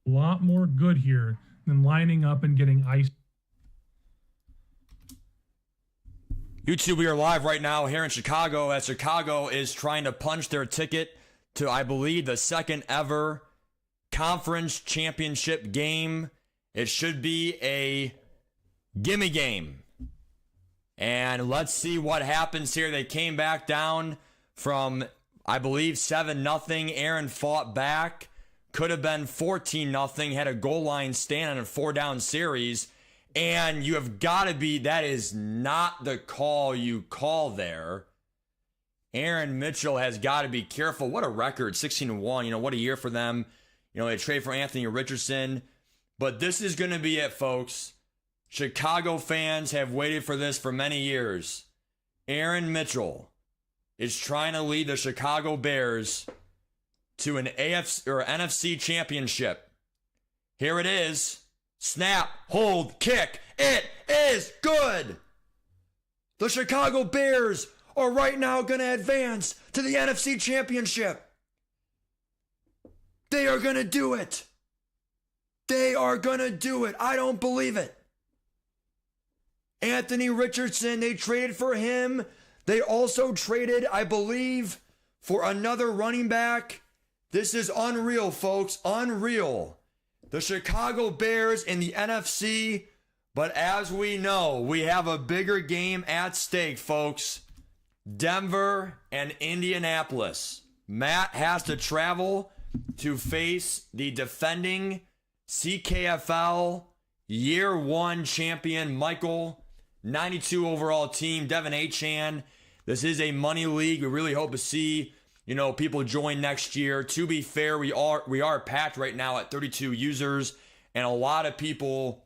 a lot more good here than lining up and getting iced. YouTube, we are live right now here in Chicago as Chicago is trying to punch their ticket to, I believe, the second ever conference championship game. It should be a gimme game. And let's see what happens here. They came back down from, I believe, 7-0. Aaron fought back. Could have been 14-0. Had a goal line stand on a 4-down series. And you have got to be, that is not the call you call there. Aaron Mitchell has got to be careful. What a record, 16-1. You know, what a year for them. You know, they trade for Anthony Richardson. But this is going to be it, folks. Chicago fans have waited for this for many years. Aaron Mitchell is trying to lead the Chicago Bears to an AFC or NFC championship. Here it is. Snap, hold, kick. It is good. The Chicago Bears are right now going to advance to the NFC championship. They are going to do it. They are going to do it. I don't believe it. Anthony Richardson, they traded for him. They also traded, I believe, for another running back. This is unreal, folks. Unreal. The Chicago Bears in the NFC. But as we know, we have a bigger game at stake, folks. Denver and Indianapolis. Matt has to travel to face the defending CKFL Year 1 champion, Michael. 92 overall team, Devin Achan. This is a money league. We really hope to see, you know, people join next year. To be fair, we are packed right now at 32 users, and a lot of people,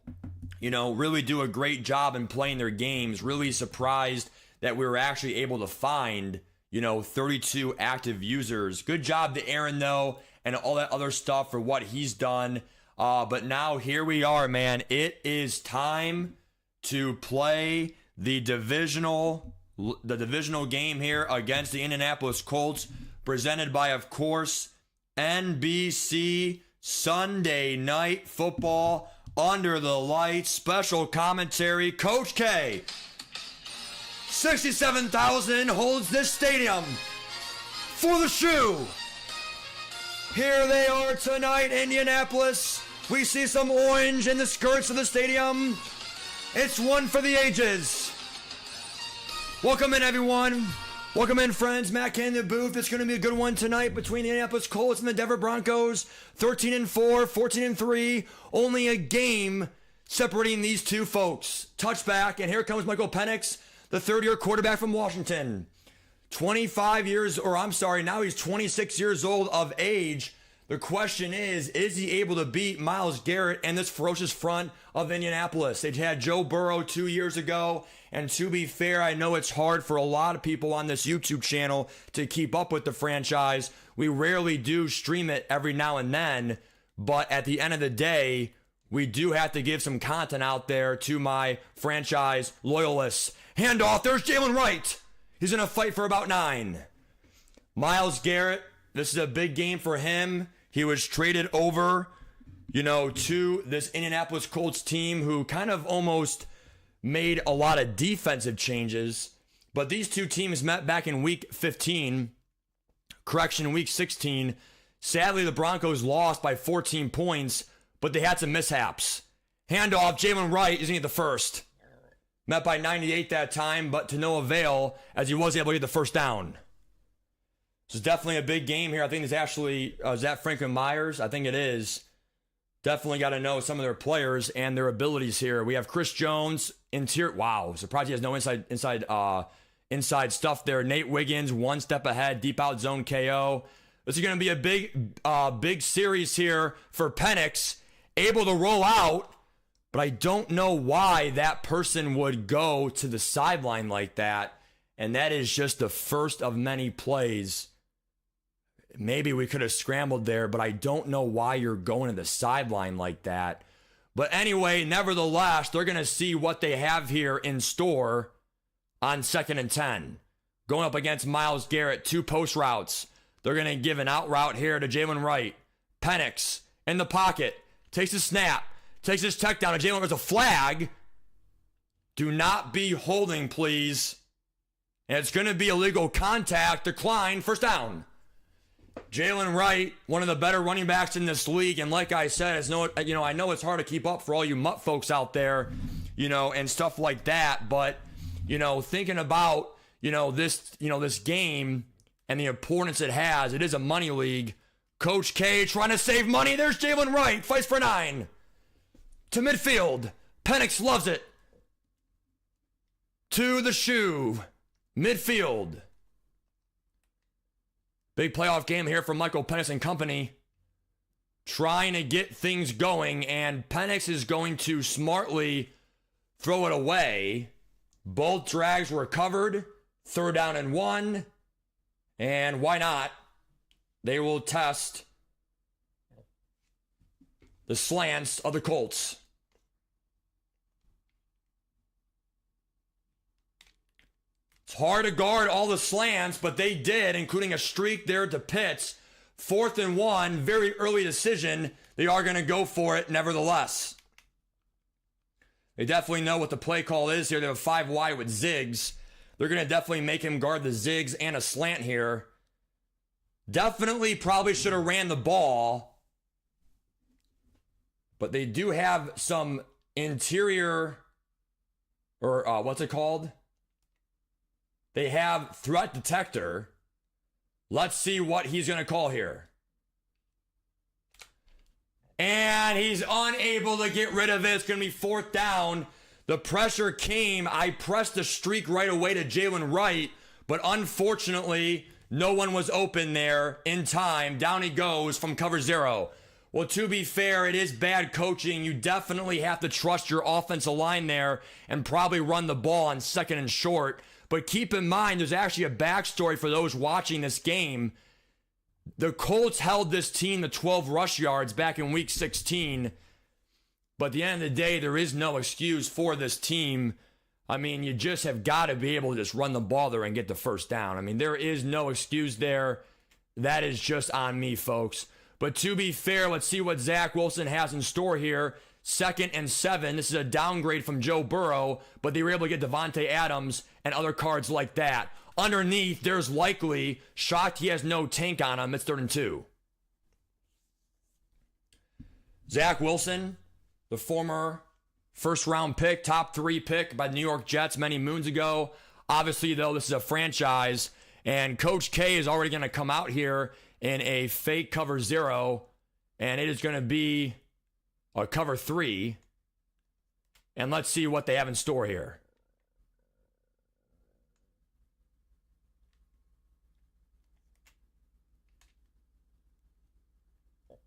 you know, really do a great job in playing their games. Really surprised that we were actually able to find, you know, 32 active users. Good job to Aaron, though, and all that other stuff for what he's done. But now here we are, man. It is time to play the divisional game here against the Indianapolis Colts, presented by, of course, NBC Sunday Night Football under the lights. Special commentary, Coach K. 67,000 holds this stadium for the shoe. Here they are tonight, Indianapolis. We see some orange in the skirts of the stadium. It's one for the ages. Welcome in, everyone. Welcome in, friends. Matt Ken in the booth. It's going to be a good one tonight between the Indianapolis Colts and the Denver Broncos. 13-4, 14-3. Only a game separating these two folks. Touchback, and here comes Michael Penix, the third-year quarterback from Washington. 25 years, or I'm sorry, now he's 26 years old of age. The question is he able to beat Myles Garrett and this ferocious front of Indianapolis? They had Joe Burrow 2 years ago, and to be fair, I know it's hard for a lot of people on this YouTube channel to keep up with the franchise. We rarely do stream it every now and then, but at the end of the day, we do have to give some content out there to my franchise loyalists. Handoff, there's Jalen Wright. He's in a fight for about 9. Myles Garrett, this is a big game for him. He was traded over, you know, to this Indianapolis Colts team who kind of almost made a lot of defensive changes. But these two teams met back in week 15. Week 16. Sadly, the Broncos lost by 14 points, but they had some mishaps. Handoff, Jalen Wright is going to get the first. Met by 98 that time, but to no avail as he was able to get the first down. This is definitely a big game here. I think it's actually, is that Franklin Myers? I think it is. Definitely got to know some of their players and their abilities here. We have Chris Jones, interior. Wow, surprised he has no inside stuff there. Nate Wiggins, one step ahead, deep out zone KO. This is going to be a big series here for Penix. Able to roll out, but I don't know why that person would go to the sideline like that. And that is just the first of many plays. Maybe we could have scrambled there, but I don't know why you're going to the sideline like that. But anyway, nevertheless, they're going to see what they have here in store on 2nd and 10. Going up against Myles Garrett, 2 post routes. They're going to give an out route here to Jalen Wright. Penix in the pocket. takes his snap, takes his tech down, and Jalen, there's a flag. Do not be holding, please. And it's going to be illegal contact, decline, first down. Jalen Wright, one of the better running backs in this league, and like I said, I know it's hard to keep up for all you mutt folks out there, and stuff like that, but, thinking about, this game and the importance it has, it is a money league. Coach K trying to save money. There's Jalen Wright, fights for 9. To midfield. Penix loves it. To the shoe. Midfield. Big playoff game here for Michael Penix and company. Trying to get things going, and Penix is going to smartly throw it away. Both drags were covered. 3rd down and 1. And why not? They will test the slants of the Colts. It's hard to guard all the slants, but they did, including a streak there to Pitts. 4th and 1, very early decision. They are going to go for it nevertheless. They definitely know what the play call is here. They have 5 wide with zigs. They're going to definitely make him guard the zigs and a slant here. Definitely probably should have ran the ball. But they do have some interior, or what's it called? They have threat detector. Let's see what he's going to call here. And he's unable to get rid of it. It's going to be 4th down. The pressure came. I pressed the streak right away to Jalen Wright, but unfortunately, no one was open there in time. Down he goes from cover 0. Well, to be fair, it is bad coaching. You definitely have to trust your offensive line there and probably run the ball on 2nd and short. But keep in mind, there's actually a backstory for those watching this game. The Colts held this team to 12 rush yards back in week 16. But at the end of the day, there is no excuse for this team. I mean, you just have got to be able to just run the ball there and get the 1st down. I mean, there is no excuse there. That is just on me, folks. But to be fair, let's see what Zach Wilson has in store here. 2nd and 7. This is a downgrade from Joe Burrow, but they were able to get Devontae Adams and other cards like that. Underneath, there's Likely. Shocked he has no tank on him. It's 3rd and 2. Zach Wilson, the former 1st-round pick, top 3 pick by the New York Jets many moons ago. Obviously, though, this is a franchise, and Coach K is already going to come out here in a fake cover 0, and it is going to be a cover 3. And let's see what they have in store here.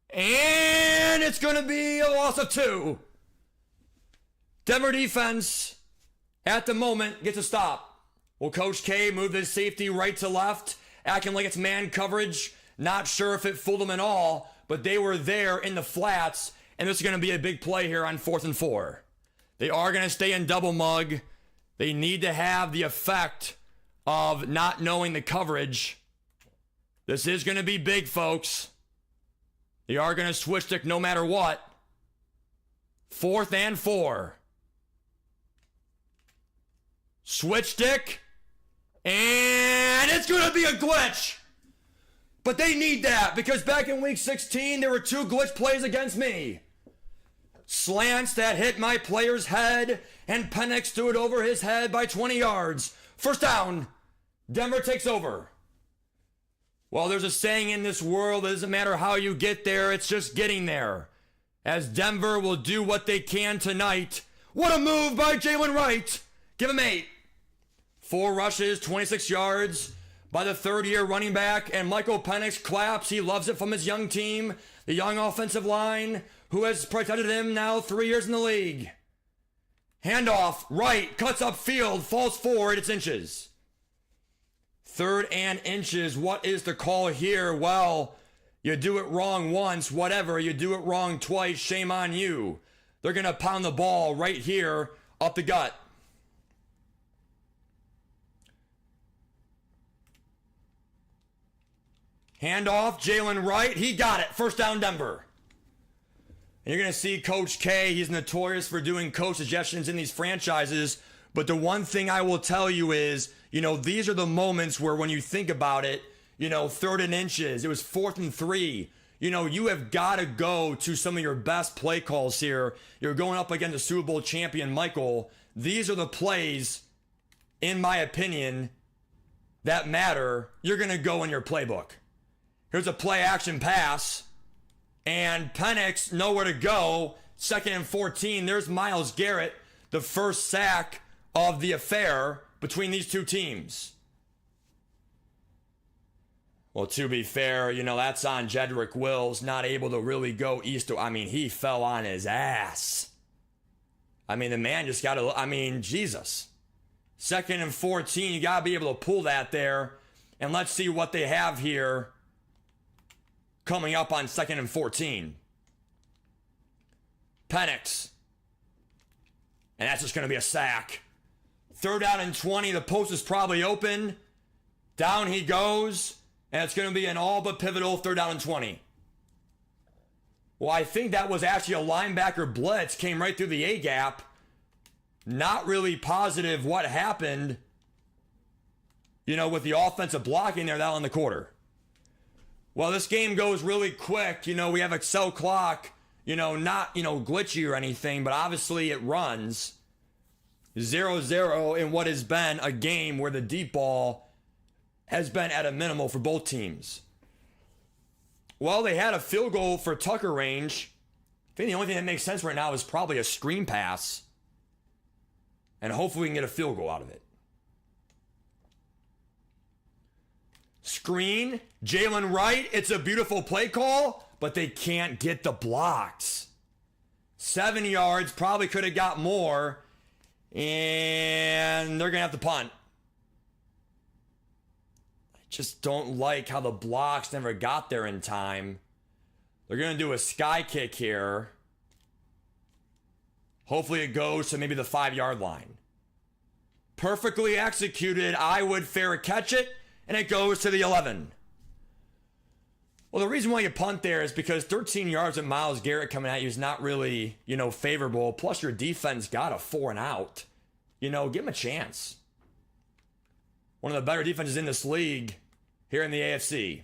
And it's going to be a loss of 2. Denver defense, at the moment, gets a stop. Will Coach K move his safety right to left, acting like it's man coverage? Not sure if it fooled them at all, but they were there in the flats, and this is going to be a big play here on 4th and 4. They are going to stay in double mug. They need to have the effect of not knowing the coverage. This is going to be big, folks. They are going to switch stick no matter what. 4th and 4. Switch stick. And it's going to be a glitch. But they need that because back in week 16, there were 2 glitch plays against me. Slants that hit my player's head, and Penix threw it over his head by 20 yards. 1st down. Denver takes over. Well, there's a saying in this world, it doesn't matter how you get there, it's just getting there. As Denver will do what they can tonight. What a move by Jalen Wright. Give him 8. 4 rushes, 26 yards by the 3rd-year running back. And Michael Penix claps. He loves it from his young team. The young offensive line who has protected him now 3 years in the league. Handoff. Wright cuts upfield. Falls forward. It's inches. 3rd and inches. What is the call here? Well, you do it wrong once, whatever. You do it wrong twice, shame on you. They're going to pound the ball right here up the gut. Handoff, Jalen Wright. He got it. 1st down, Denver. And you're going to see Coach K, he's notorious for doing coach suggestions in these franchises. But the one thing I will tell you is, these are the moments where when you think about it, 3rd and inches, it was 4th and 3. You have got to go to some of your best play calls here. You're going up against the Super Bowl champion, Michael. These are the plays, in my opinion, that matter. You're going to go in your playbook. Here's a play action pass. And Penix, nowhere to go. 2nd and 14. There's Myles Garrett, the first sack of the affair between these two teams. Well, to be fair, that's on Jedrick Wills, not able to really go east. He fell on his ass. The man just got to, Jesus. 2nd and 14, you got to be able to pull that there. And let's see what they have here coming up on 2nd and 14. Penix. And that's just going to be a sack. 3rd down and 20, the post is probably open. Down he goes. And it's going to be an all but pivotal 3rd down and 20. Well, I think that was actually a linebacker blitz. Came right through the A-gap. Not really positive what happened, with the offensive blocking there down in the quarter. Well, this game goes really quick. We have Excel clock, not, glitchy or anything, but obviously it runs 0-0 in what has been a game where the deep ball has been at a minimal for both teams. Well, they had a field goal for Tucker range. I think the only thing that makes sense right now is probably a screen pass. And hopefully we can get a field goal out of it. Screen, Jalen Wright. It's a beautiful play call, but they can't get the blocks. 7 yards, probably could have got more. And they're going to have to punt. Just don't like how the blocks never got there in time. They're going to do a sky kick here. Hopefully it goes to maybe the 5-yard line. Perfectly executed. I would fair catch it, and it goes to the 11. Well, the reason why you punt there is because 13 yards with Myles Garrett coming at you is not really, favorable. Plus your defense got a 4 and out. Give him a chance. One of the better defenses in this league here in the AFC.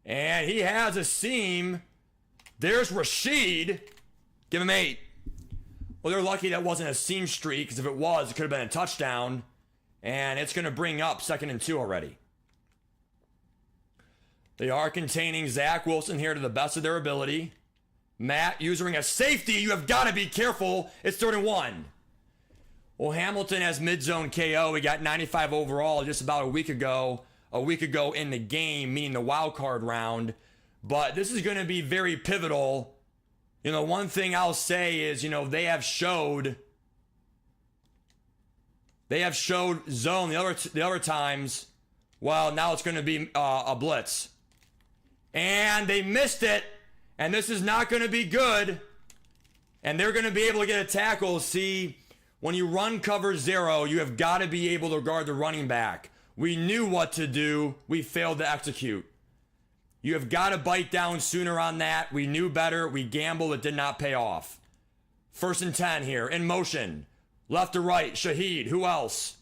And he has a seam. There's Rashid. Give him 8. Well, they're lucky that wasn't a seam streak, because if it was, it could have been a touchdown. And it's going to bring up 2nd and 2 already. They are containing Zach Wilson here to the best of their ability. Matt using a safety. You have got to be careful. It's 3rd and 1. Well, Hamilton has mid-zone KO. He got 95 overall just about a week ago in the game, meaning the wild card round. But this is going to be very pivotal. One thing I'll say is, they have showed zone the other times. Well, now it's going to be a blitz. And they missed it. And this is not going to be good. And they're going to be able to get a tackle. See, when you run cover 0, you have got to be able to guard the running back. We knew what to do. We failed to execute. You have got to bite down sooner on that. We knew better. We gambled. It did not pay off. 1st and 10 here. In motion. Left to right. Shaheed. Who else?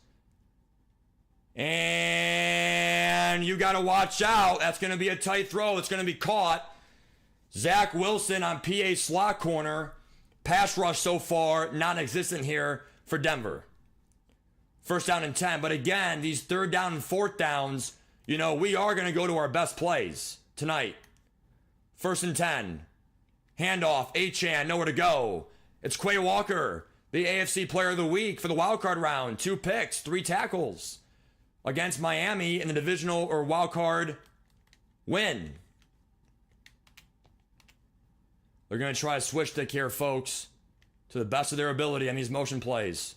And you got to watch out. That's going to be a tight throw. It's going to be caught. Zach Wilson on PA slot corner. Pass rush so far, non-existent here for Denver. 1st down and 10. But again, these 3rd down and 4th downs, we are going to go to our best plays tonight. 1st and 10. Handoff. Achane, nowhere to go. It's Quay Walker, the AFC Player of the Week for the wildcard round. 2 picks, 3 tackles against Miami in the divisional or wildcard win. They're going to try a switch stick here, folks, to the best of their ability on these motion plays.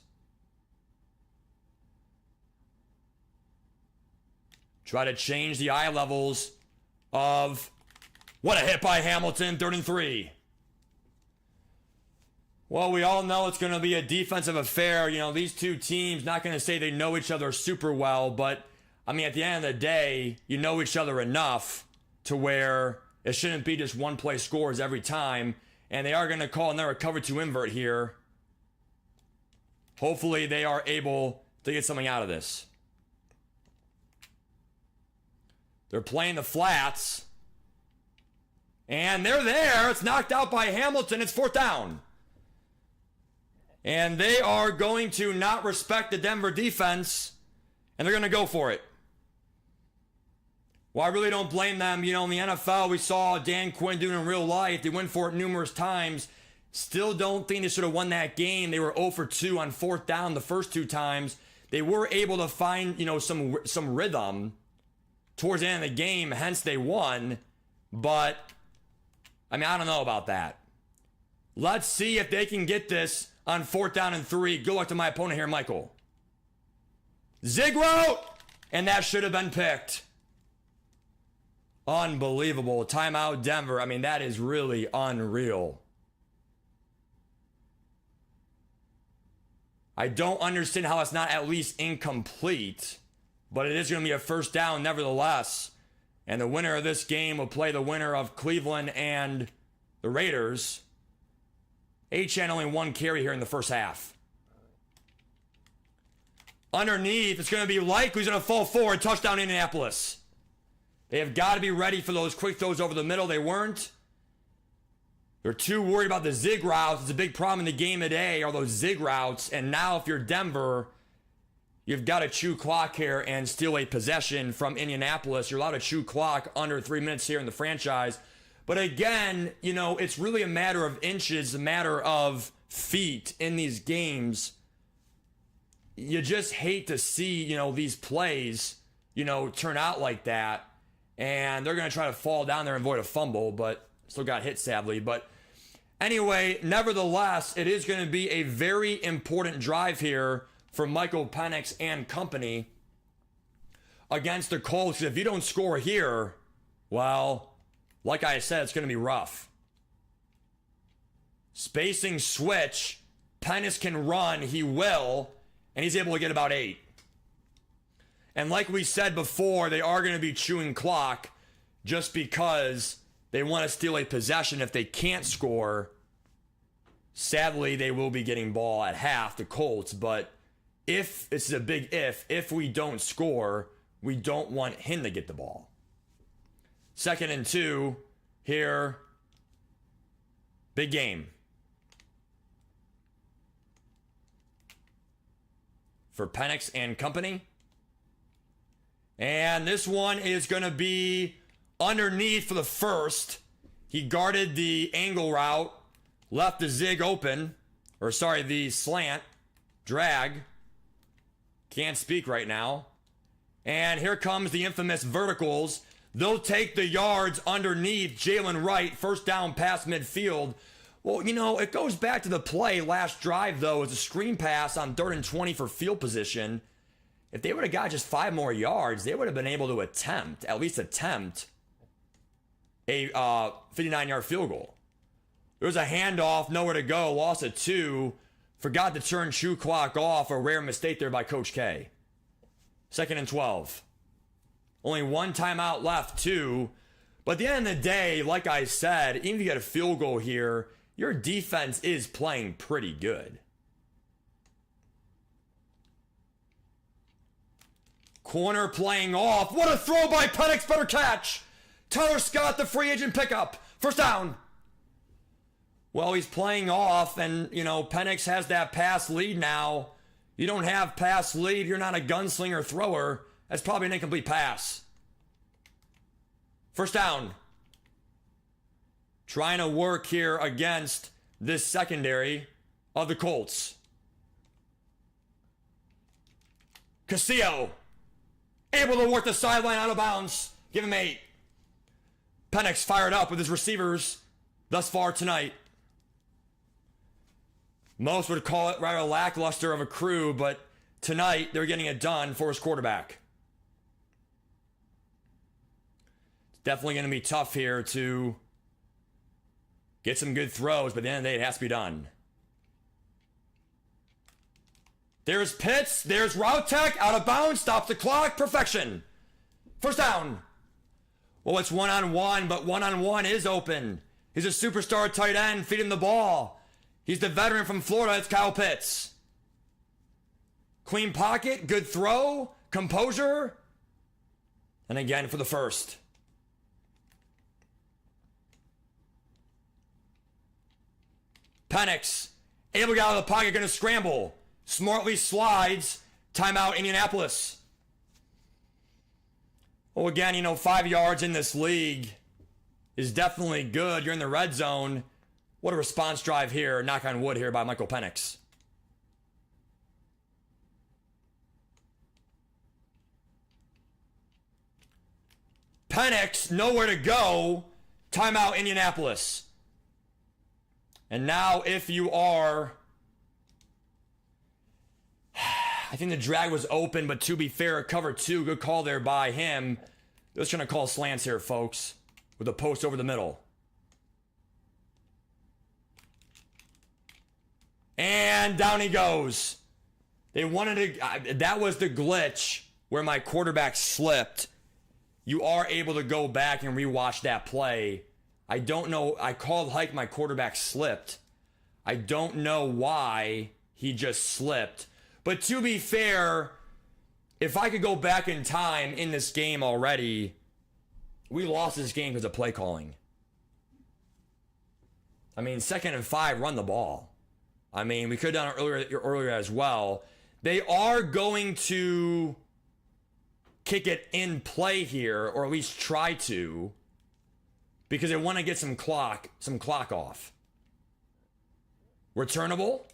Try to change the eye levels of what a hit by Hamilton, 3rd and 3. Well, we all know it's going to be a defensive affair. These two teams, not going to say they know each other super well, but, at the end of the day, you know each other enough to where It shouldn't be just one play scores every time. And they are going to call another cover 2 invert here. Hopefully they are able to get something out of this. They're playing the flats. And they're there. It's knocked out by Hamilton. It's 4th down. And they are going to not respect the Denver defense. And they're going to go for it. Well, I really don't blame them. You know, in the NFL, we saw Dan Quinn do it in real life. They went for it numerous times. Still don't think they should have won that game. They were 0 for 2 on 4th down the first 2 times. They were able to find, you know, some rhythm towards the end of the game. Hence, they won. But, I mean, I don't know about that. Let's see if they can get this on 4th down and 3. Good luck to my opponent here, Michael. Zig route! And that should have been picked. Unbelievable. Timeout, Denver. I mean, that is really unreal. I don't understand how it's not at least incomplete, but it is going to be a 1st down nevertheless. And the winner of this game will play the winner of Cleveland and the Raiders. Achane only 1 carry here in the first half. Underneath, it's going to be likely he's going to fall forward. Touchdown, Indianapolis. They have got to be ready for those quick throws over the middle. They weren't. They're too worried about the zig routes. It's a big problem in the game today, are those zig routes. And now if you're Denver, you've got to chew clock here and steal a possession from Indianapolis. You're allowed to chew clock under 3 minutes here in the franchise. But again, you know, it's really a matter of inches, a matter of feet in these games. You just hate to see, you know, these plays, you know, turn out like that. And they're going to try to fall down there and avoid a fumble, but still got hit, sadly. But anyway, nevertheless, it is going to be a very important drive here for Michael Penix and company against the Colts. If you don't score here, well, like I said, it's going to be rough. Spacing switch. Penix can run. He will. And he's able to get about 8. And like we said before, they are going to be chewing clock just because they want to steal a possession. If they can't score, sadly, they will be getting ball at half, the Colts. But if, this is a big if we don't score, we don't want him to get the ball. 2nd and 2 here. Big game for Penix and company. And this one is going to be underneath for the first. He guarded the angle route, left the zig open, or sorry, the slant, drag. Can't speak right now. And here comes the infamous verticals. They'll take the yards underneath Jalen Wright, 1st down past midfield. Well, you know, it goes back to the play last drive, though. It's a screen pass on 3rd and 20 for field position. If they would have got just 5 more yards, they would have been able to at least attempt a 59-yard field goal. There was a handoff, nowhere to go, lost at 2. Forgot to turn chew clock off, a rare mistake there by Coach K. 2nd and 12. Only 1 timeout left, too. But at the end of the day, like I said, even if you get a field goal here, your defense is playing pretty good. Corner playing off. What a throw by Penix. Better catch. Tyler Scott, the free agent pickup. 1st down. Well, he's playing off, and, you know, Penix has that pass lead now. You don't have pass lead. You're not a gunslinger thrower. That's probably an incomplete pass. 1st down. Trying to work here against this secondary of the Colts. Castillo. Able to work the sideline out of bounds. Give him 8. Penix fired up with his receivers thus far tonight. Most would call it rather lackluster of a crew, but tonight they're getting it done for his quarterback. It's definitely going to be tough here to get some good throws, but at the end of the day, it has to be done. There's Pitts. There's route tech. Out of bounds. Stops the clock. Perfection. 1st down. Well, it's one-on-one, but one-on-one is open. He's a superstar tight end. Feed him the ball. He's the veteran from Florida. It's Kyle Pitts. Clean pocket, good throw, composure. And again for the first. Penix, able to get out of the pocket, going to scramble. Smartly slides. Timeout, Indianapolis. Well, again, 5 yards in this league is definitely good. You're in the red zone. What a response drive here. Knock on wood here by Michael Penix. Penix, nowhere to go. Timeout, Indianapolis. And now if you are... I think the drag was open, but to be fair, cover 2. Good call there by him. They're just going to call slants here, folks. With a post over the middle. And down he goes. They wanted to... that was the glitch where my quarterback slipped. You are able to go back and rewatch that play. I don't know. I called hike, my quarterback slipped. I don't know why he just slipped. But to be fair, if I could go back in time in this game already, we lost this game because of play calling. I mean, 2nd and 5, run the ball. I mean, we could have done it earlier as well. They are going to kick it in play here, or at least try to, because they want to get some clock off. Returnable.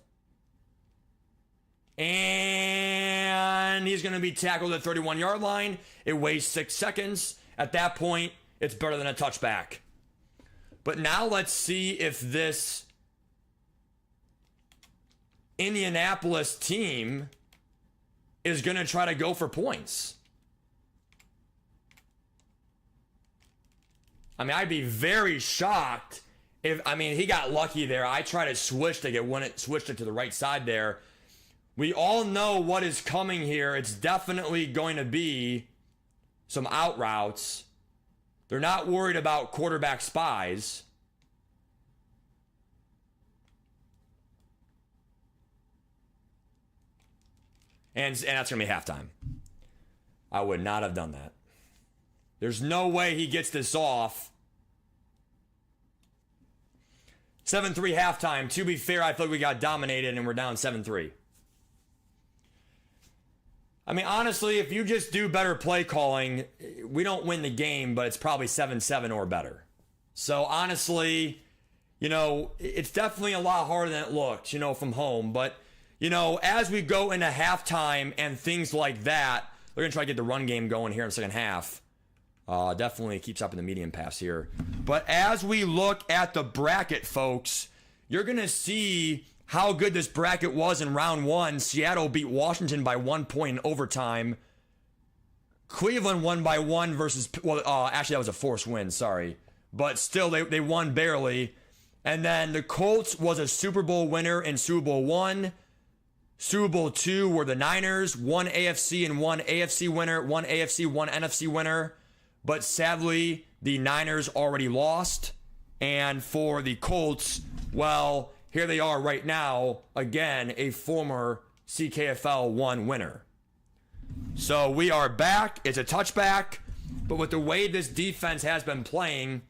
And he's going to be tackled at the 31-yard line. It weighs 6 seconds. At that point, it's better than a touchback. But now let's see if this Indianapolis team is going to try to go for points. I mean, I'd be very shocked if, he got lucky there. I tried to switch to switched it to the right side there. We all know what is coming here. It's definitely going to be some out routes. They're not worried about quarterback spies. And that's going to be halftime. I would not have done that. There's no way he gets this off. 7-3 halftime. To be fair, I feel like we got dominated and we're down 7-3. I mean, honestly, if you just do better play calling, we don't win the game, but it's probably 7-7 or better. So honestly, it's definitely a lot harder than it looked, from home. But, as we go into halftime and things like that, they're going to try to get the run game going here in the second half. Definitely keeps up in the medium pass here. But as we look at the bracket, folks, you're going to see how good this bracket was in round 1. Seattle beat Washington by 1 point in overtime. Cleveland won by 1 versus... actually, that was a forced win, sorry. But still, they won barely. And then the Colts was a Super Bowl winner in Super Bowl 1. Super Bowl 2 were the Niners. 1 AFC and 1 AFC winner. 1 AFC, 1 NFC winner. But sadly, the Niners already lost. And for the Colts, well... here they are right now, again, a former CKFL 1 winner. So we are back. It's a touchback. But with the way this defense has been playing,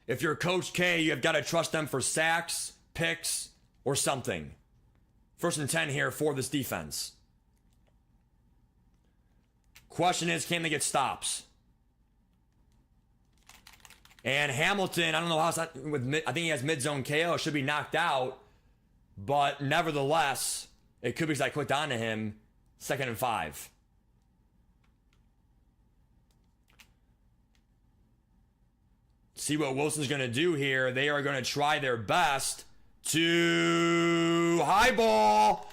if you're Coach K, you have got to trust them for sacks, picks, or something. 1st and 10 here for this defense. Question is, can they get stops? And Hamilton, I don't know how it's not I think he has mid-zone KO, should be knocked out. But nevertheless, it could be because I clicked onto him. 2nd and 5. See what Wilson's going to do here. They are going to try their best to high ball.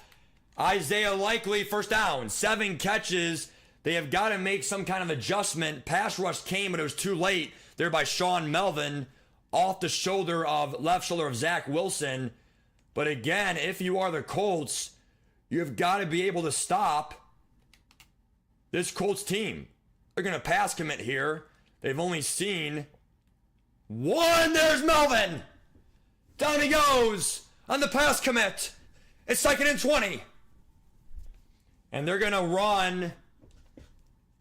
Isaiah Likely, 1st down. 7 catches. They have got to make some kind of adjustment. Pass rush came, but it was too late. There by Sean Melvin off the left shoulder of Zach Wilson. But again, if you are the Colts, you've got to be able to stop this Colts team. They're going to pass commit here. They've only seen one. There's Melvin. Down he goes on the pass commit. It's 2nd and 20. And they're going to run,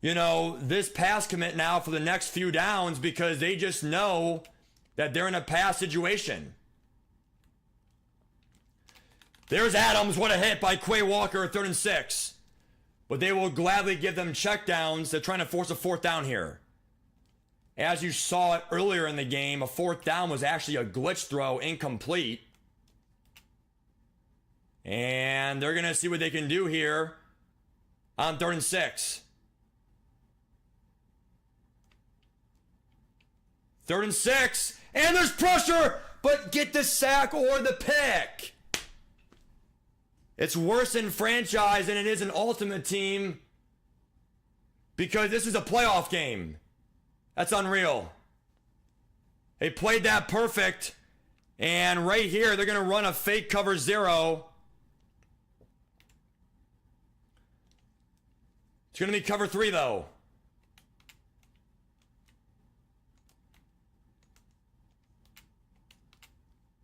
you know, this pass commit now for the next few downs because they just know that they're in a pass situation. There's Adams. What a hit by Quay Walker, 3rd and 6. But they will gladly give them checkdowns. They're trying to force a 4th down here. As you saw it earlier in the game, a 4th down was actually a glitch throw, incomplete. And they're going to see what they can do here on 3rd and 6. 3rd and 6. And there's pressure, but get the sack or the pick. It's worse in franchise than it is in Ultimate Team because this is a playoff game. That's unreal. They played that perfect. And right here, they're going to run a fake cover 0. It's going to be cover 3, though.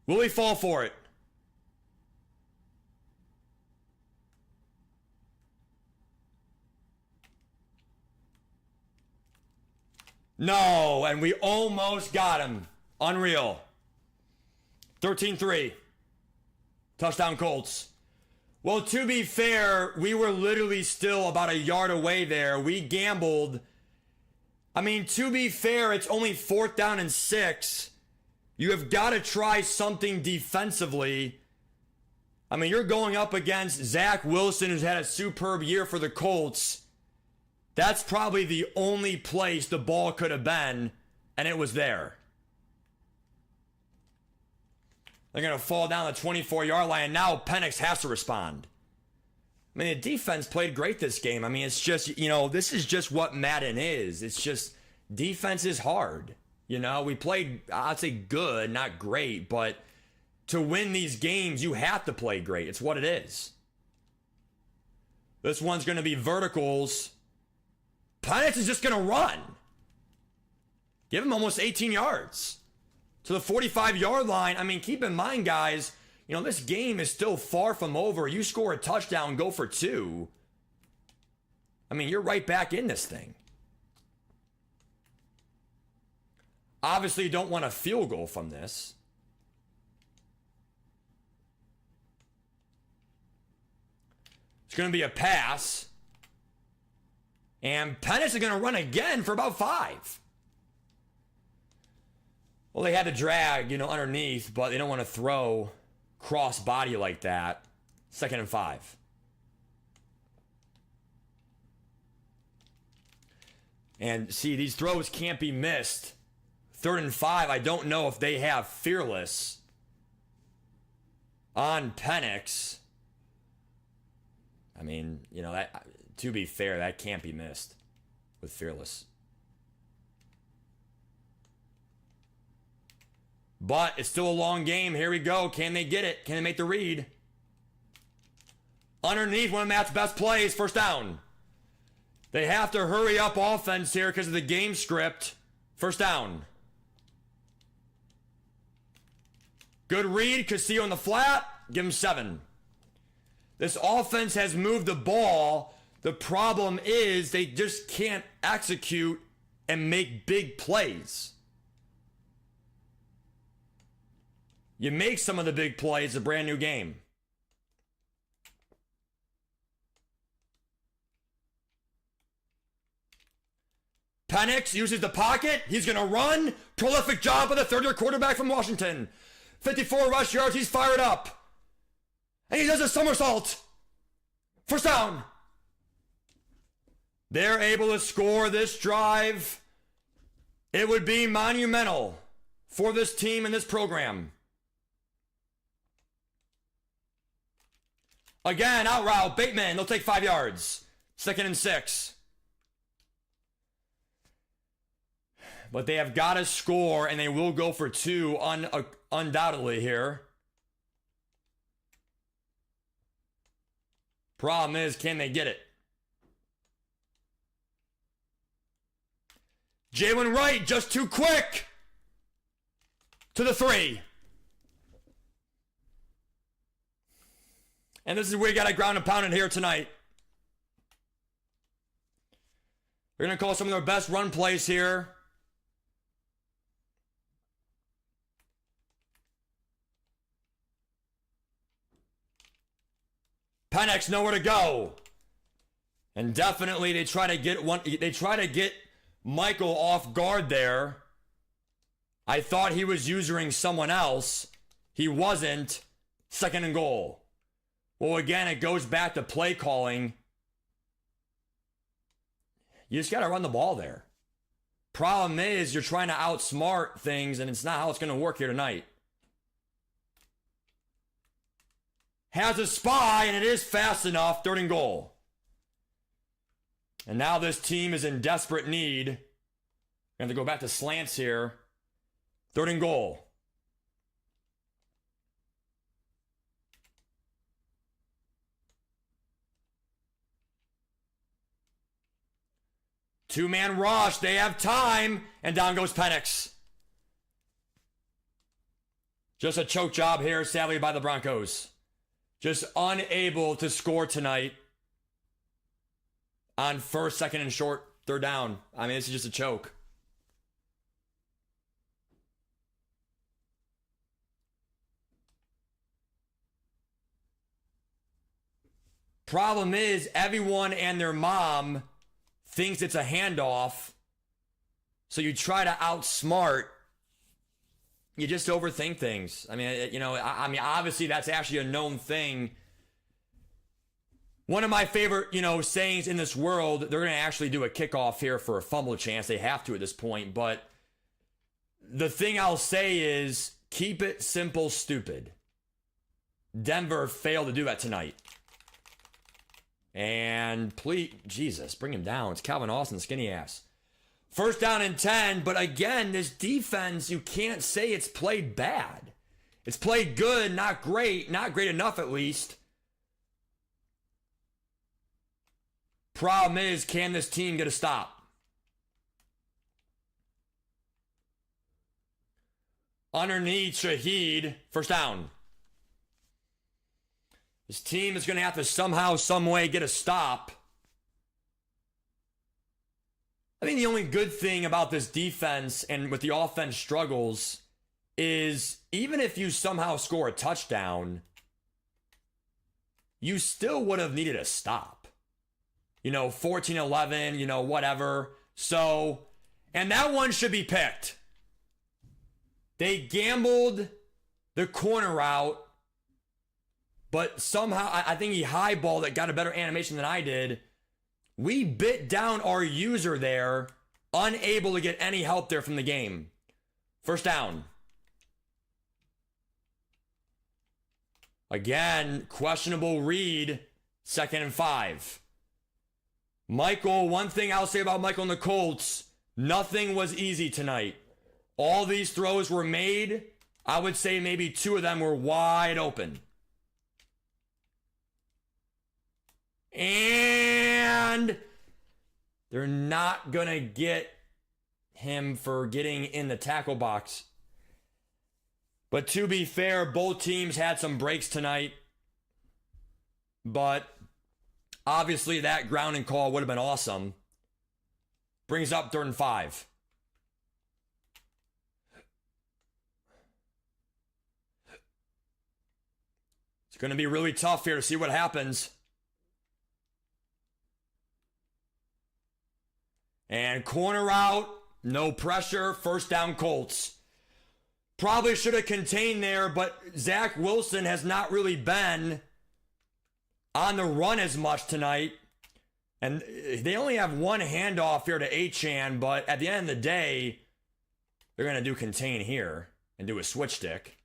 Will he fall for it? No, and we almost got him. Unreal. 13-3. Touchdown Colts. Well, to be fair, we were literally still about a yard away there. We gambled. I mean, to be fair, it's only 4th down and 6. You have got to try something defensively. I mean, you're going up against Zach Wilson, who's had a superb year for the Colts. That's probably the only place the ball could have been, and it was there. They're going to fall down the 24-yard line, and now Penix has to respond. I mean, the defense played great this game. I mean, it's just, you know, this is just what Madden is. It's just defense is hard. You know, we played, I'd say good, not great, but to win these games, you have to play great. It's what it is. This one's going to be verticals. Penix is just going to run. Give him almost 18 yards to the 45-yard line. I mean, keep in mind, guys, you know, this game is still far from over. You score a touchdown, go for 2. I mean, you're right back in this thing. Obviously, you don't want a field goal from this. It's going to be a pass. And Penix is going to run again for about 5. Well, they had to drag, you know, underneath, but they don't want to throw cross body like that. 2nd and 5. And see, these throws can't be missed. 3rd and 5, I don't know if they have fearless on Penix. I mean, you know, that, to be fair, that can't be missed with fearless. But it's still a long game. Here we go. Can they get it? Can they make the read? Underneath, one of Matt's best plays, 1st down. They have to hurry up offense here because of the game script. 1st down. Good read. Castillo in the flat. Give him 7. This offense has moved the ball. The problem is they just can't execute and make big plays. You make some of the big plays, a brand new game. Penix uses the pocket. He's going to run. Prolific job by the 3rd-year quarterback from Washington. 54 rush yards. He's fired up. And he does a somersault. 1st down. They're able to score this drive. It would be monumental for this team and this program. Again, out route. Bateman. They'll take 5 yards. 2nd and 6. But they have got to score, and they will go for 2 undoubtedly here. Problem is, can they get it? Jalen Wright just too quick. To the 3. And this is where you got to ground and pound it here tonight. They're going to call some of their best run plays here. Penix nowhere to go. And definitely they try to get Michael off guard there. I thought he was using someone else. He wasn't. 2nd and goal. Well, again, it goes back to play calling. You just got to run the ball there. Problem is, you're trying to outsmart things, and it's not how it's going to work here tonight. Has a spy, and it is fast enough. 3rd and goal. And now this team is in desperate need. We have to go back to slants here. 3rd and goal. Two-man rush. They have time. And down goes Penix. Just a choke job here, sadly, by the Broncos. Just unable to score tonight. On 1st, 2nd, and short. 3rd down. I mean, this is just a choke. Problem is, everyone and their mom thinks it's a handoff. So you try to outsmart. You just overthink things. I mean, you know, I mean, obviously that's actually a known thing. One of my favorite, you know, sayings in this world, they're going to actually do a kickoff here for a fumble chance. They have to at this point. But the thing I'll say is keep it simple, stupid. Denver failed to do that tonight. And please, Jesus, bring him down. It's Calvin Austin, skinny ass. 1st down and 10, but again, this defense, you can't say it's played bad. It's played good, not great enough at least. Problem is, can this team get a stop? Underneath Shaheed, 1st down. This team is going to have to somehow, some way get a stop. I think the only good thing about this defense and with the offense struggles is even if you somehow score a touchdown, you still would have needed a stop. You know, 14-11, you know, whatever. So, and that one should be picked. They gambled the corner route. But somehow, I think he highballed it, got a better animation than I did. We bit down our user there, unable to get any help there from the game. 1st down. Again, questionable read, 2nd and 5. Michael, one thing I'll say about Michael and the Colts, nothing was easy tonight. All these throws were made. I would say maybe 2 of them were wide open. And they're not going to get him for getting in the tackle box. But to be fair, both teams had some breaks tonight. But obviously that grounding call would have been awesome. Brings up 3rd and 5. It's going to be really tough here to see what happens. And corner out, no pressure, 1st down Colts. Probably should have contained there, but Zach Wilson has not really been on the run as much tonight. And they only have one handoff here to Achane, but at the end of the day, they're going to do contain here and do a switch stick.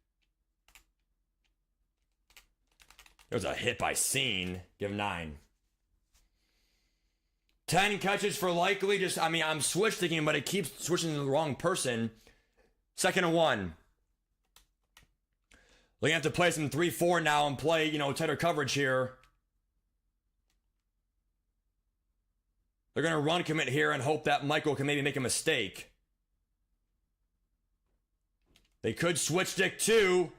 There's a hit by Scene. Give him 9. 10 catches for Likely. I'm switch sticking, but it keeps switching to the wrong person. 2nd and 1. They're going to have to play some 3-4 now and play, tighter coverage here. They're going to run commit here and hope that Michael can maybe make a mistake. They could switch stick too.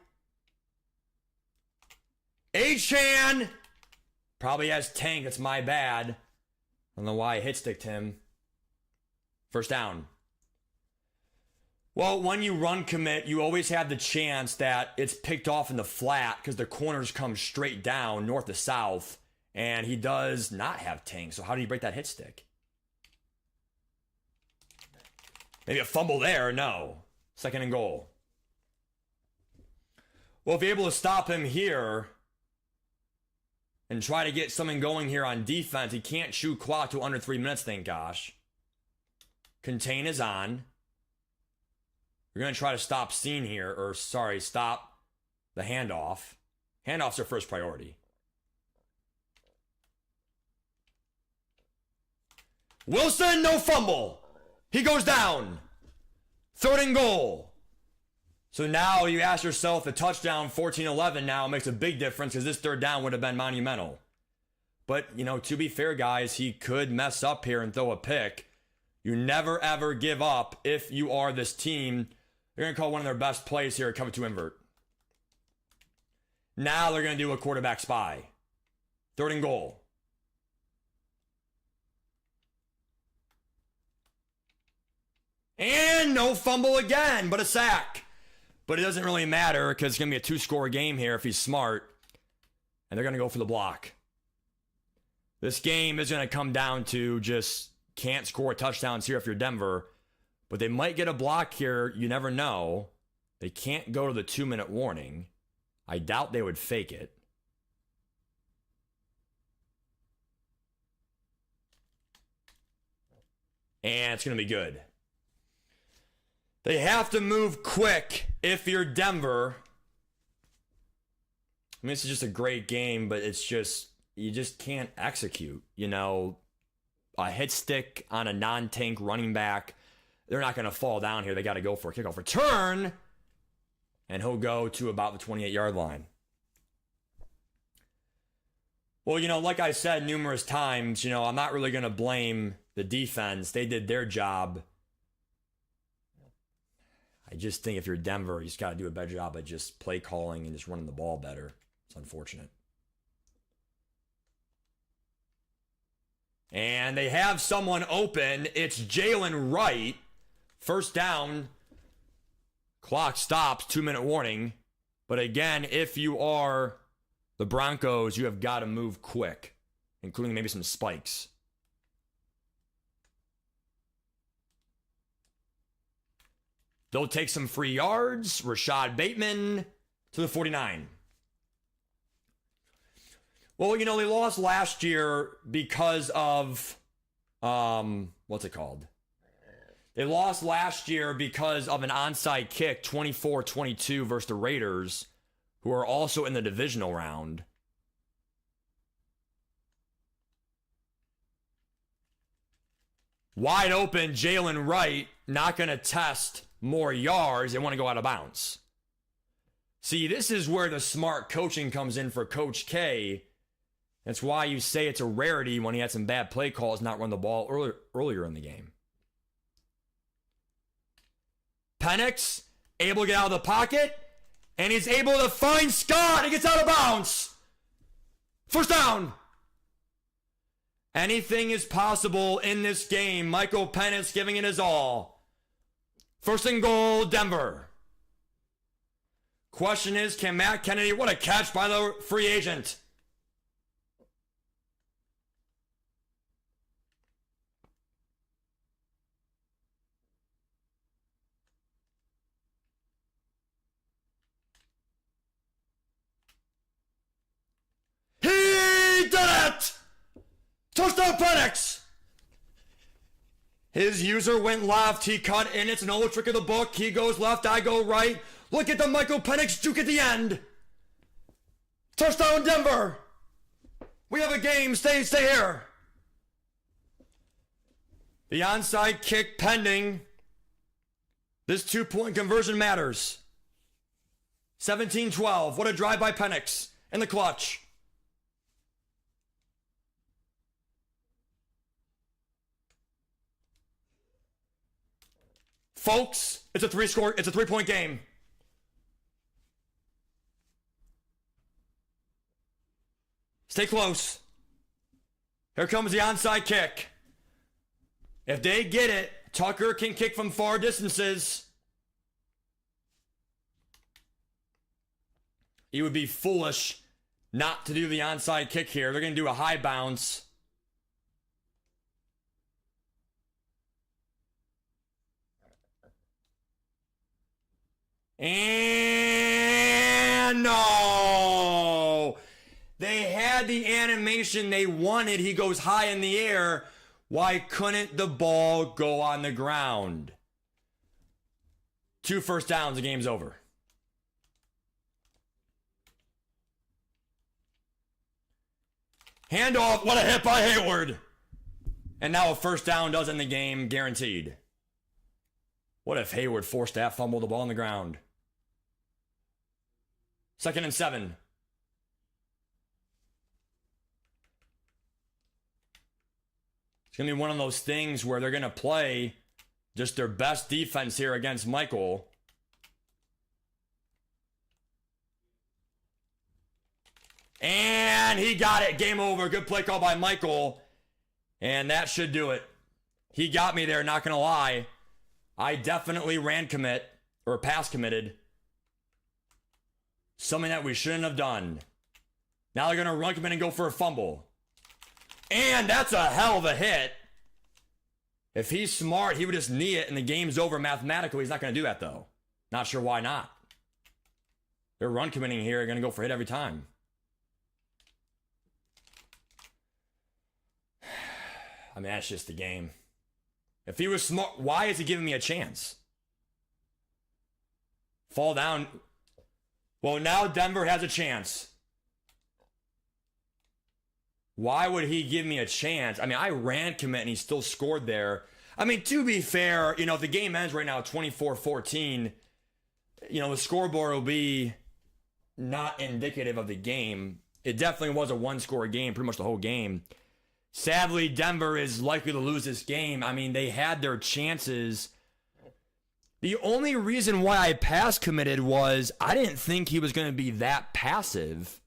H-Chan probably has tank. That's my bad. I don't know why I hit sticked him. First down. Well, when you run commit, you always have the chance that it's picked off in the flat because the corners come straight down north to south, and he does not have tank. So how do you break that hit stick? Maybe a fumble there? No. Second and goal. Well, if you're able to stop him here and try to get something going here on defense, he can't shoot clock to under 3 minutes, thank gosh. Contain is on. We're going to try to stop scene here, or sorry, stop the handoff. Handoff's our first priority. Wilson, no fumble. He goes down. Third and goal. So now you ask yourself, the touchdown 14-11 now makes a big difference because this third down would have been monumental. But, you know, to be fair, guys, he could mess up here and throw a pick. You never, ever give up if you are this team. They're going to call one of their best plays here, cover two invert. Now they're going to do a quarterback spy. Third and goal. And no fumble again, but a sack. But it doesn't really matter because it's going to be a two-score game here if he's smart. And they're going to go for the block. This game is going to come down to just can't score touchdowns here if you're Denver. But they might get a block here. You never know. They can't go to the 2-minute warning. I doubt they would fake it. And it's going to be good. They have to move quick if you're Denver. I mean, this is just a great game, but it's just, you just can't execute. You know, a hit stick on a non-tank running back, they're not going to fall down here. They got to go for a kickoff return, and he'll go to about the 28-yard line. Well, you know, like I said numerous times, you know, I'm not really going to blame the defense. They did their job. I just think if you're Denver, you just got to do a better job at just play calling and just running the ball better. It's unfortunate. And they have someone open. It's Jalen Wright. First down. Clock stops. 2-minute warning. But again, if you are the Broncos, you have got to move quick, including maybe some spikes. They'll take some free yards. Rashad Bateman to the 49. Well, you know, they lost last year because of, what's it called? They lost last year because of an onside kick, 24-22 versus the Raiders, who are also in the divisional round. Wide open, Jalen Wright, not going to test more yards. They want to go out of bounds. See, this is where the smart coaching comes in for Coach K. That's why you say it's a rarity when he had some bad play calls, not run the ball earlier in the game. Penix, able to get out of the pocket, and he's able to find Scott. He gets out of bounds. First down. Anything is possible in this game. Michael Penix giving it his all. First and goal, Denver. Question is, can Matt Kennedy, what a catch by the free agent. He did it! Touchdown Penix! His user went left. He cut in. It's an old trick of the book. He goes left. I go right. Look at the Michael Penix juke at the end. Touchdown Denver. We have a game. Stay here. The onside kick pending. This 2-point conversion matters. 17-12. What a drive by Penix in the clutch. Folks, it's a 3-point game. Stay close. Here comes the onside kick. If they get it, Tucker can kick from far distances. He would be foolish not to do the onside kick here. They're going to do a high bounce. And no! They had the animation they wanted. He goes high in the air. Why couldn't the ball go on the ground? 2 first downs, the game's over. Handoff, what a hit by Hayward. And now a first down does end the game, guaranteed. What if Hayward forced that fumble the ball on the ground? 2nd and 7. It's going to be one of those things where they're going to play just their best defense here against Michael. And he got it. Game over. Good play call by Michael. And that should do it. He got me there, not going to lie. I definitely ran commit, or pass committed. Something that we shouldn't have done. Now they're going to run commit and go for a fumble. And that's a hell of a hit. If he's smart, he would just knee it and the game's over mathematically. He's not going to do that, though. Not sure why not. They're run committing here. They're going to go for hit every time. I mean, that's just the game. If he was smart, why is he giving me a chance? Fall down. Well, now Denver has a chance. Why would he give me a chance? I mean, I ran commit and he still scored there. I mean, to be fair, you know, if the game ends right now 24-14, you know, the scoreboard will be not indicative of the game. It definitely was a one-score game, pretty much the whole game. Sadly, Denver is likely to lose this game. I mean, they had their chances. The only reason why I pass committed was I didn't think he was going to be that passive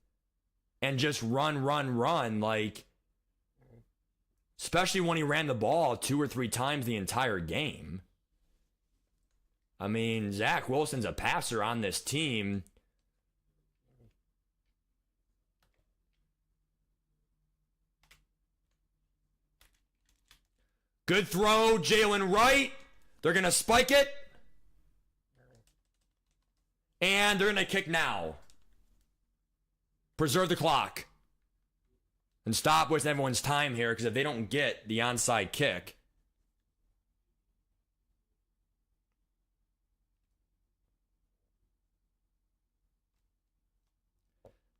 and just run. Like, especially when he ran the ball 2 or 3 times the entire game. I mean, Zach Wilson's a passer on this team. Good throw, Jalen Wright. They're going to spike it. And they're going to kick now. Preserve the clock. And stop wasting everyone's time here, because if they don't get the onside kick.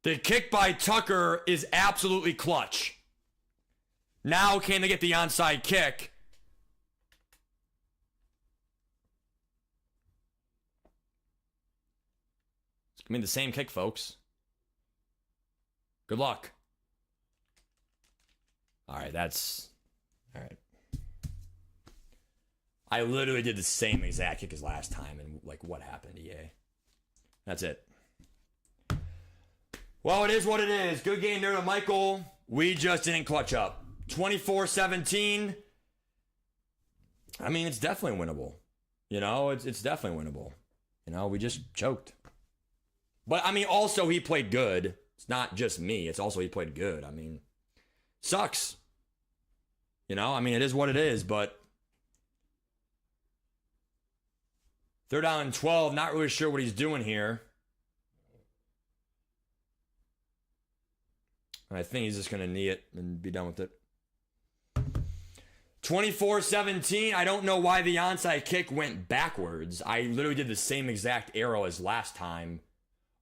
The kick by Tucker is absolutely clutch. Now can they get the onside kick? I mean, the same kick, folks. Good luck. All right, that's... All right. I literally did the same exact kick as last time, and, like, what happened, EA? That's it. Well, it is what it is. Good game there to Michael. We just didn't clutch up. 24-17. I mean, it's definitely winnable. You know, it's definitely winnable. You know, we just choked. But, I mean, also he played good. It's not just me. It's also he played good. I mean, sucks. You know, I mean, it is what it is, but 3rd down and 12. Not really sure what he's doing here. I think he's just going to knee it and be done with it. 24-17. I don't know why the onside kick went backwards. I literally did the same exact arrow as last time.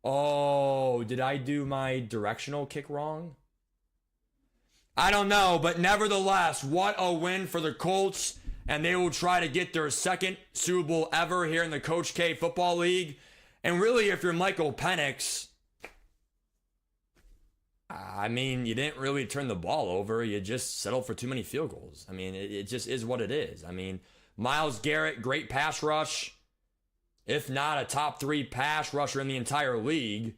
Oh, did I do my directional kick wrong? I don't know, but nevertheless, what a win for the Colts. And they will try to get their 2nd Super Bowl ever here in the Coach K Football League. And really, if you're Michael Penix, I mean, you didn't really turn the ball over. You just settled for too many field goals. I mean, it just is what it is. I mean, Myles Garrett, great pass rush. If not a top 3 pass rusher in the entire league.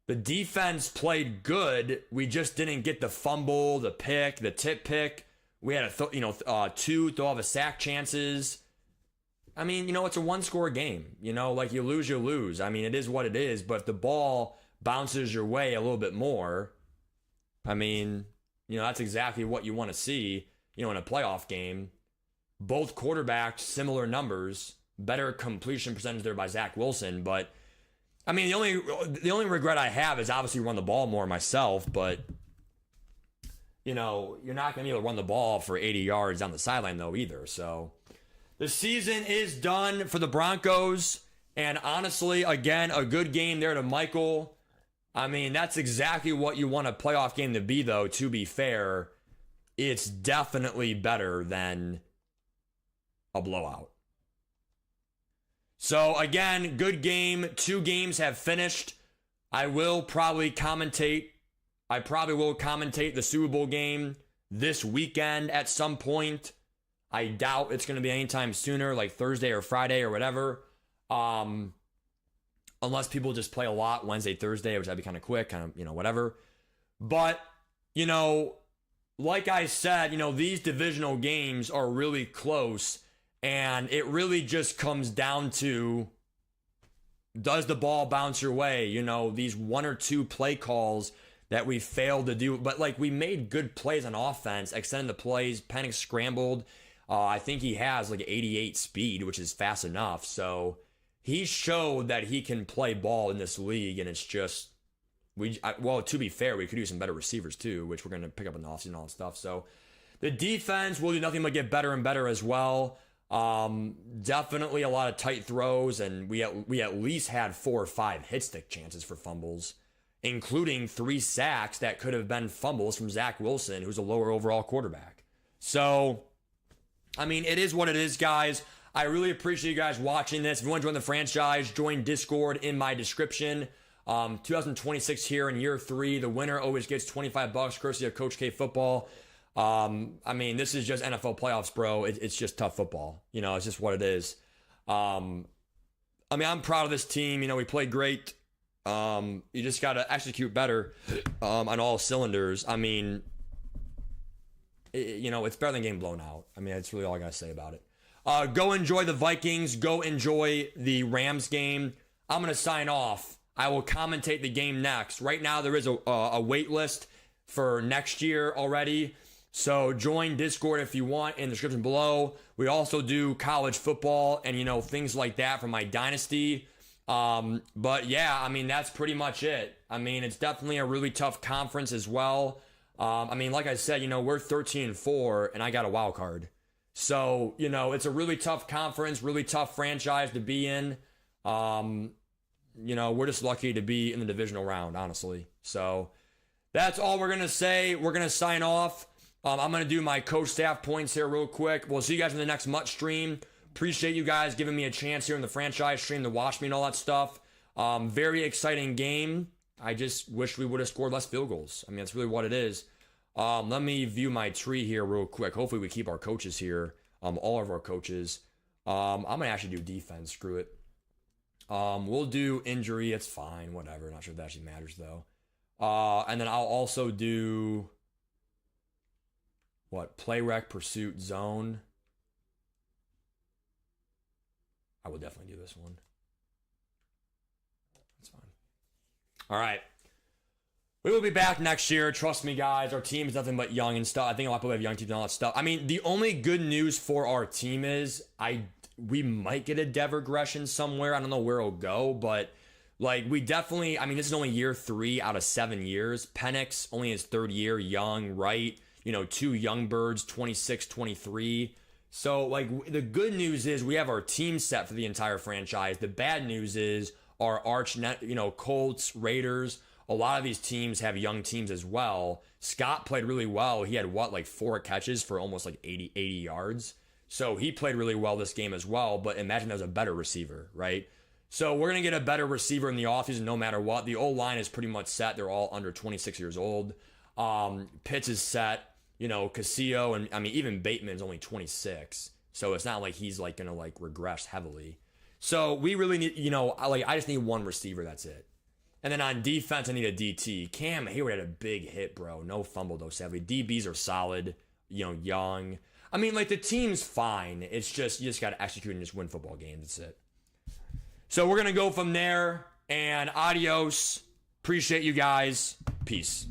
The defense played good. We just didn't get the fumble, the pick, the tip pick. We had 2 throw off a sack chances. I mean, it's a 1-score game. Like you lose, you lose. I mean, it is what it is. But if the ball bounces your way a little bit more, I mean, that's exactly what you want to see, in a playoff game. Both quarterbacks, similar numbers. Better completion percentage there by Zach Wilson, but I mean the only regret I have is obviously run the ball more myself, but you're not going to be able to run the ball for 80 yards down the sideline though either. So the season is done for the Broncos, and honestly, again, a good game there to Michael. I mean, that's exactly what you want a playoff game to be though, to be fair. It's definitely better than a blowout. So again, good game. 2 games have finished. I will probably commentate the Super Bowl game this weekend at some point. I doubt it's going to be anytime sooner, like Thursday or Friday or whatever. Unless people just play a lot Wednesday, Thursday, which that'd be kind of quick, whatever. But, like I said, these divisional games are really close. And it really just comes down to, does the ball bounce your way? These 1 or 2 play calls that we failed to do. But, we made good plays on offense, extended the plays. Penix scrambled. I think he has, 88 speed, which is fast enough. So, he showed that he can play ball in this league. And it's just, to be fair, we could use some better receivers, too, which we're going to pick up in the offseason and all that stuff. So, the defense will do nothing but get better and better as well. Definitely a lot of tight throws, and we at least had 4 or 5 hit stick chances for fumbles, including 3 sacks that could have been fumbles from Zach Wilson, who's a lower overall quarterback. So, I mean, it is what it is, guys. I really appreciate you guys watching this. If you want to join the franchise, join Discord in my description. 2026 here in year 3. The winner always gets $25 courtesy of Coach K Football. I mean, this is just NFL playoffs, bro. It's just tough football. It's just what it is. I mean, I'm proud of this team. We played great. You just got to execute better on all cylinders. I mean, it's better than getting blown out. I mean, that's really all I got to say about it. Go enjoy the Vikings. Go enjoy the Rams game. I'm going to sign off. I will commentate the game next. Right now, there is a wait list for next year already. So join Discord if you want in the description below. We also do college football and, things like that for my dynasty. But yeah, I mean, that's pretty much it. I mean, it's definitely a really tough conference as well. I mean, like I said, we're 13-4 and I got a wild card. So, it's a really tough conference, really tough franchise to be in. We're just lucky to be in the divisional round, honestly. So that's all we're going to say. We're going to sign off. I'm going to do my coach staff points here real quick. We'll see you guys in the next Mutt stream. Appreciate you guys giving me a chance here in the franchise stream to watch me and all that stuff. Very exciting game. I just wish we would have scored less field goals. I mean, that's really what it is. Let me view my tree here real quick. Hopefully we keep our coaches here. All of our coaches. I'm going to actually do defense. Screw it. We'll do injury. It's fine. Whatever. Not sure if that actually matters, though. And then I'll also do... Play rec, pursuit, zone. I will definitely do this one. That's fine. All right. We will be back next year. Trust me, guys. Our team is nothing but young and stuff. I think a lot of people have young teams and all that stuff. I mean, the only good news for our team is we might get a dev regression somewhere. I don't know where it'll go, but we definitely, I mean, this is only year 3 out of 7 years. Penix only his 3rd year, young, right? 2 young birds, 26, 23. So, the good news is we have our team set for the entire franchise. The bad news is our Colts, Raiders, a lot of these teams have young teams as well. Scott played really well. He had 4 catches for almost 80 yards. So he played really well this game as well. But imagine that was a better receiver, right? So we're going to get a better receiver in the offseason no matter what. The O-line is pretty much set. They're all under 26 years old. Pitts is set. Casillo, and I mean, even Bateman's only 26. So it's not like he's like gonna like regress heavily. So we really need, I just need one receiver. That's it. And then on defense, I need a DT. Cam Hayward had a big hit, bro. No fumble though, sadly. DBs are solid. Young. I mean, like the team's fine. It's just you just got to execute and just win football games. That's it. So we're gonna go from there. And adios. Appreciate you guys. Peace.